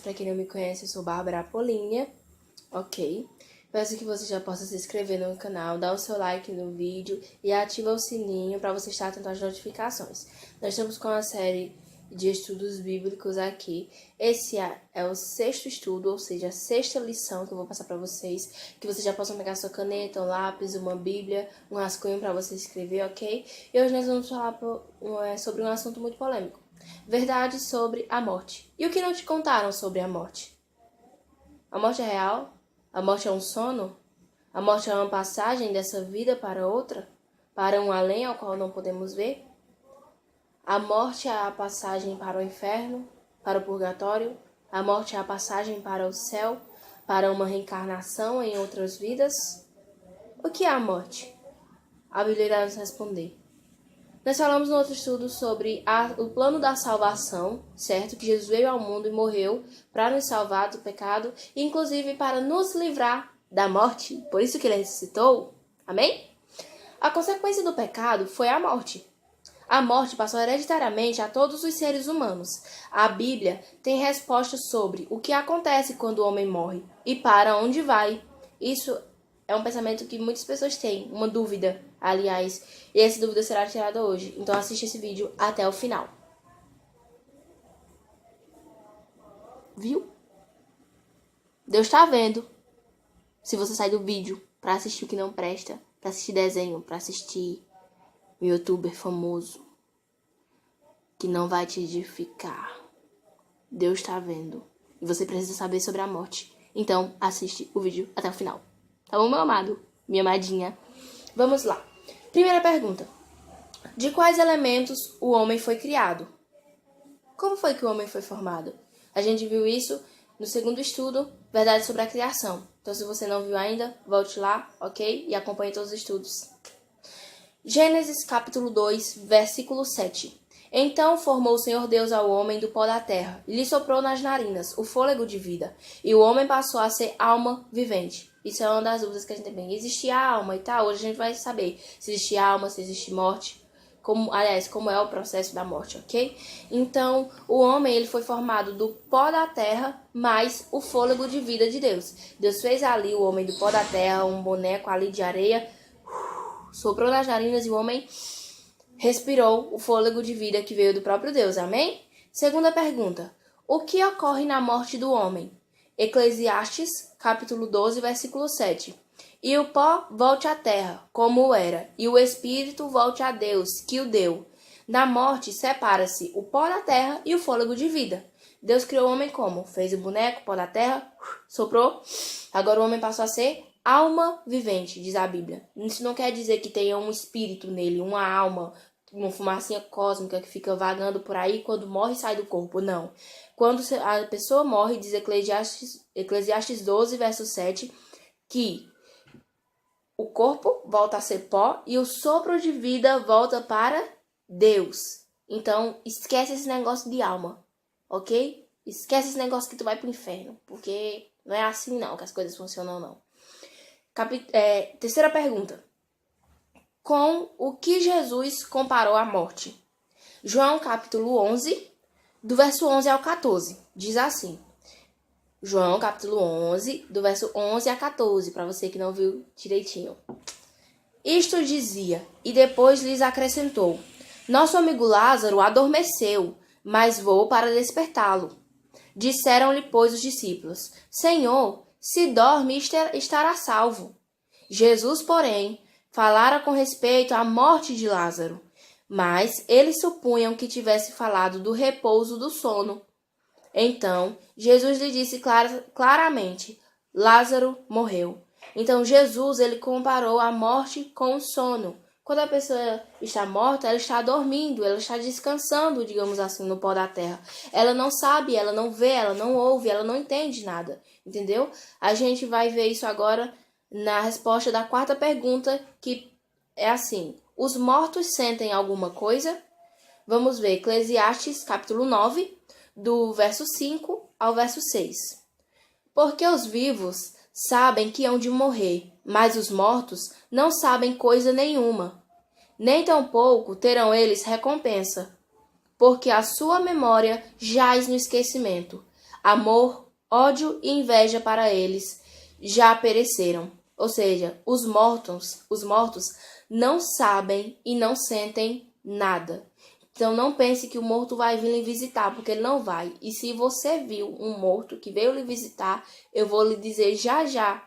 Para quem não me conhece, eu sou Bárbara Apolínia, ok? Peço que você já possa se inscrever no canal, dar o seu like no vídeo e ativa o sininho para você estar atento às notificações. Nós estamos com a série de estudos bíblicos aqui. Esse é o sexto estudo, ou seja, a sexta lição que eu vou passar para vocês, que vocês já possam pegar sua caneta, um lápis, uma bíblia, um rascunho para você escrever, ok? E hoje nós vamos falar sobre um assunto muito polêmico. Verdade sobre a morte. E o que não te contaram sobre a morte? A morte é real? A morte é um sono? A morte é uma passagem dessa vida para outra? Para um além ao qual não podemos ver? A morte é a passagem para o inferno? Para o purgatório? A morte é a passagem para o céu? Para uma reencarnação em outras vidas? O que é a morte? A Bíblia irá nos responder. Nós falamos no outro estudo sobre o plano da salvação, certo? Que Jesus veio ao mundo e morreu para nos salvar do pecado e inclusive para nos livrar da morte. Por isso que ele ressuscitou. Amém? A consequência do pecado foi a morte. A morte passou hereditariamente a todos os seres humanos. A Bíblia tem respostas sobre o que acontece quando o homem morre e para onde vai. Isso é um pensamento que muitas pessoas têm, uma dúvida, aliás, e essa dúvida será tirada hoje. Então assiste esse vídeo até o final. Viu? Deus está vendo. Se você sai do vídeo para assistir o que não presta, para assistir desenho, para assistir um youtuber famoso que não vai te edificar. Deus está vendo. E você precisa saber sobre a morte. Então assiste o vídeo até o final. Tá bom, meu amado? Minha amadinha? Vamos lá. Primeira pergunta. De quais elementos o homem foi criado? Como foi que o homem foi formado? A gente viu isso no segundo estudo, Verdade sobre a Criação. Então, se você não viu ainda, volte lá, ok? E acompanhe todos os estudos. Gênesis capítulo 2, versículo 7. Então formou o Senhor Deus ao homem do pó da terra, e lhe soprou nas narinas o fôlego de vida, e o homem passou a ser alma vivente. Isso é uma das dúvidas que a gente tem. Existia alma e tal? Hoje a gente vai saber se existe alma, se existe morte, como é o processo da morte, ok? Então, o homem ele foi formado do pó da terra mais o fôlego de vida de Deus. Deus fez ali o homem do pó da terra, um boneco ali de areia, soprou nas narinas e o homem respirou o fôlego de vida que veio do próprio Deus, amém? Segunda pergunta. O que ocorre na morte do homem? Eclesiastes, capítulo 12, versículo 7. E o pó volte à terra, como era, e o espírito volte a Deus, que o deu. Na morte separa-se o pó da terra e o fôlego de vida. Deus criou o homem como? Fez o boneco, pó da terra, soprou. Agora o homem passou a ser alma vivente, diz a Bíblia. Isso não quer dizer que tenha um espírito nele, uma alma, uma fumacinha cósmica que fica vagando por aí quando morre e sai do corpo, não. Quando a pessoa morre, diz Eclesiastes 12, verso 7, que o corpo volta a ser pó e o sopro de vida volta para Deus. Então, esquece esse negócio de alma, ok? Esquece esse negócio que tu vai pro inferno, porque não é assim não que as coisas funcionam, não. Terceira pergunta. Com o que Jesus comparou a morte? João capítulo 11, do verso 11 ao 14, diz assim. João capítulo 11, do verso 11 a 14, para você que não viu direitinho. Isto dizia, e depois lhes acrescentou: Nosso amigo Lázaro adormeceu, mas vou para despertá-lo. Disseram-lhe, pois, os discípulos: Senhor, se dorme, estará salvo. Jesus, porém, falara com respeito à morte de Lázaro, mas eles supunham que tivesse falado do repouso do sono. Então, Jesus lhe disse claramente: Lázaro morreu. Então, Jesus ele comparou a morte com o sono. Quando a pessoa está morta, ela está dormindo, ela está descansando, digamos assim, no pó da terra. Ela não sabe, ela não vê, ela não ouve, ela não entende nada, entendeu? A gente vai ver isso agora na resposta da quarta pergunta, que é assim: os mortos sentem alguma coisa? Vamos ver Eclesiastes, capítulo 9, do verso 5 ao verso 6. Porque os vivos sabem que hão de morrer, mas os mortos não sabem coisa nenhuma. Nem tampouco terão eles recompensa, porque a sua memória jaz no esquecimento. Amor, ódio e inveja para eles já pereceram. Ou seja, os mortos não sabem e não sentem nada. Então não pense que o morto vai vir lhe visitar, porque ele não vai. E se você viu um morto que veio lhe visitar, eu vou lhe dizer já já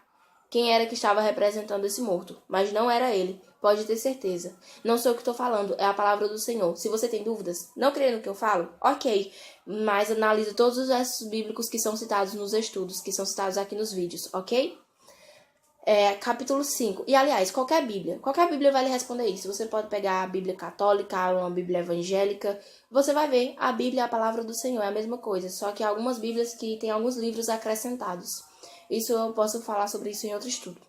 quem era que estava representando esse morto. Mas não era ele, pode ter certeza. Não sou eu que estou falando, é a palavra do Senhor. Se você tem dúvidas, não crê no que eu falo, ok. Mas analise todos os versos bíblicos que são citados nos estudos, que são citados aqui nos vídeos, ok? Capítulo 5. E, aliás, qualquer Bíblia vai lhe responder isso. Você pode pegar a Bíblia católica, uma Bíblia evangélica. Você vai ver a Bíblia, a palavra do Senhor, é a mesma coisa. Só que há algumas Bíblias que têm alguns livros acrescentados. Isso eu posso falar sobre isso em outro estudo.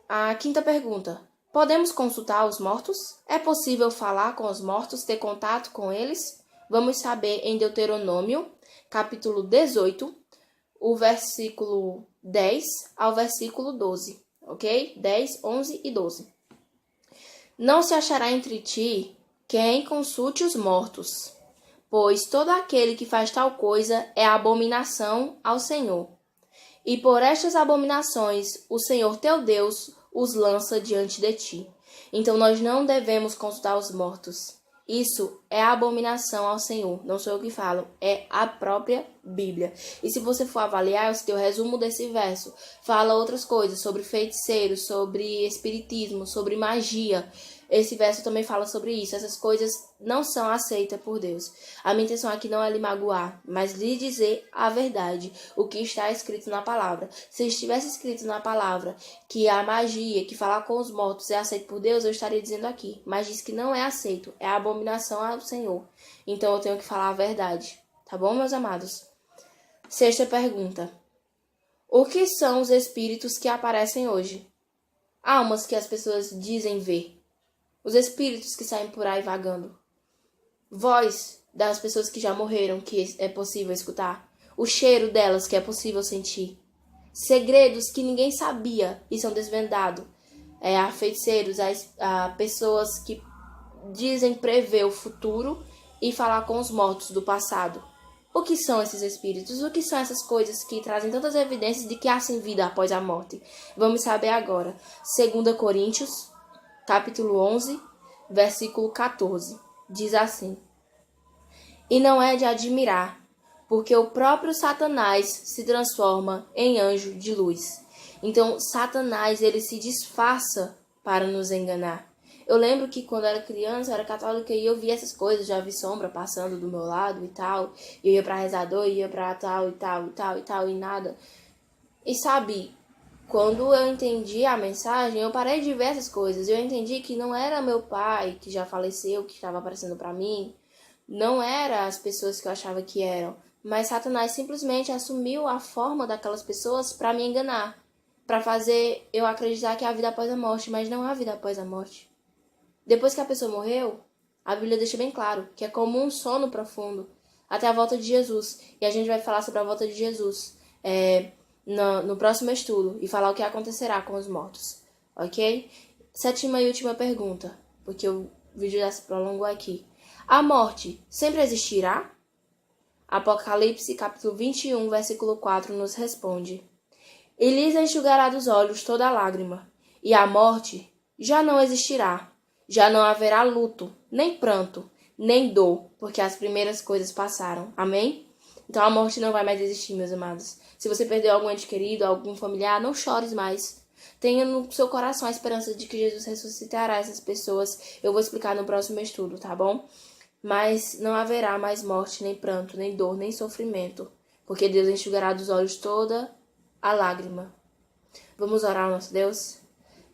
A quinta pergunta. Podemos consultar os mortos? É possível falar com os mortos, ter contato com eles? Vamos saber em Deuteronômio, capítulo 18, o versículo 10 ao versículo 12, ok? 10, 11 e 12. Não se achará entre ti quem consulte os mortos, pois todo aquele que faz tal coisa é abominação ao Senhor. E por estas abominações o Senhor teu Deus os lança diante de ti. Então nós não devemos consultar os mortos. Isso é abominação ao Senhor. Não sou eu que falo, é a própria Bíblia. E se você for avaliar, o resumo desse verso fala outras coisas, sobre feiticeiros, sobre espiritismo, sobre magia. Esse verso também fala sobre isso. Essas coisas não são aceitas por Deus. A minha intenção aqui não é lhe magoar, mas lhe dizer a verdade, o que está escrito na palavra. Se estivesse escrito na palavra que a magia, que falar com os mortos é aceito por Deus, eu estaria dizendo aqui. Mas diz que não é aceito, é abominação ao Senhor. Então eu tenho que falar a verdade. Tá bom, meus amados? Sexta pergunta. O que são os espíritos que aparecem hoje? Almas que as pessoas dizem ver. Os espíritos que saem por aí vagando. Voz das pessoas que já morreram, que é possível escutar. O cheiro delas, que é possível sentir. Segredos que ninguém sabia e são desvendados. A feiticeiros, a pessoas que dizem prever o futuro e falar com os mortos do passado. O que são esses espíritos? O que são essas coisas que trazem tantas evidências de que há sim vida após a morte? Vamos saber agora. 2 Coríntios, capítulo 11, versículo 14. Diz assim: E não é de admirar, porque o próprio Satanás se transforma em anjo de luz. Então, Satanás, ele se disfarça para nos enganar. Eu lembro que quando eu era criança, eu era católica e eu via essas coisas, já vi sombra passando do meu lado e tal. E eu ia pra rezador, ia pra tal e tal e tal e tal e nada. E sabe, quando eu entendi a mensagem, eu parei de ver essas coisas. Eu entendi que não era meu pai, que já faleceu, que estava aparecendo pra mim. Não era as pessoas que eu achava que eram. Mas Satanás simplesmente assumiu a forma daquelas pessoas pra me enganar. Pra fazer eu acreditar que há vida após a morte, mas não há vida após a morte. Depois que a pessoa morreu, a Bíblia deixa bem claro que é como um sono profundo até a volta de Jesus. E a gente vai falar sobre a volta de Jesus no próximo estudo e falar o que acontecerá com os mortos, ok? Sétima e última pergunta, porque o vídeo já se prolongou aqui. A morte sempre existirá? Apocalipse, capítulo 21, versículo 4, nos responde: E lhes enxugará dos olhos toda lágrima, e a morte já não existirá. Já não haverá luto, nem pranto, nem dor, porque as primeiras coisas passaram. Amém? Então a morte não vai mais existir, meus amados. Se você perdeu algum ente querido, algum familiar, não chores mais. Tenha no seu coração a esperança de que Jesus ressuscitará essas pessoas. Eu vou explicar no próximo estudo, tá bom? Mas não haverá mais morte, nem pranto, nem dor, nem sofrimento, porque Deus enxugará dos olhos toda a lágrima. Vamos orar ao nosso Deus?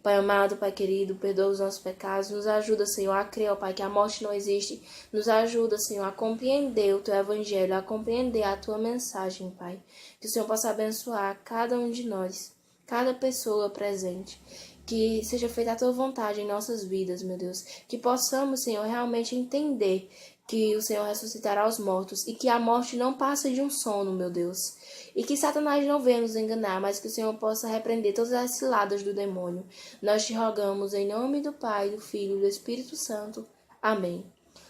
Pai amado, Pai querido, perdoa os nossos pecados. Nos ajuda, Senhor, a crer, ó Pai, que a morte não existe. Nos ajuda, Senhor, a compreender o Teu Evangelho, a compreender a Tua mensagem, Pai. Que o Senhor possa abençoar cada um de nós, cada pessoa presente. Que seja feita a Tua vontade em nossas vidas, meu Deus. Que possamos, Senhor, realmente entender que o Senhor ressuscitará os mortos e que a morte não passa de um sono, meu Deus. E que Satanás não venha nos enganar, mas que o Senhor possa repreender todas as ciladas do demônio. Nós te rogamos em nome do Pai, do Filho e do Espírito Santo. Amém.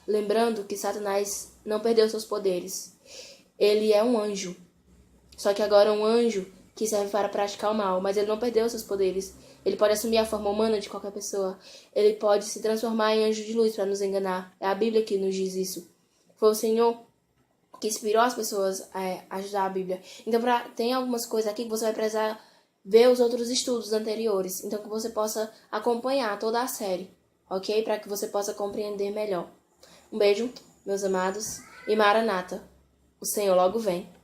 Lembrando que Satanás não perdeu seus poderes. ele é um anjo. Só que agora é um anjo que serve para praticar o mal, mas ele não perdeu seus poderes. Ele pode assumir a forma humana de qualquer pessoa. Ele pode se transformar em anjo de luz para nos enganar. É a Bíblia que nos diz isso. Foi o Senhor que inspirou as pessoas a ajudar a Bíblia. Então, tem algumas coisas aqui que você vai precisar ver os outros estudos anteriores. Então, que você possa acompanhar toda a série, ok? Para que você possa compreender melhor. Um beijo, meus amados. E Maranata, o Senhor logo vem.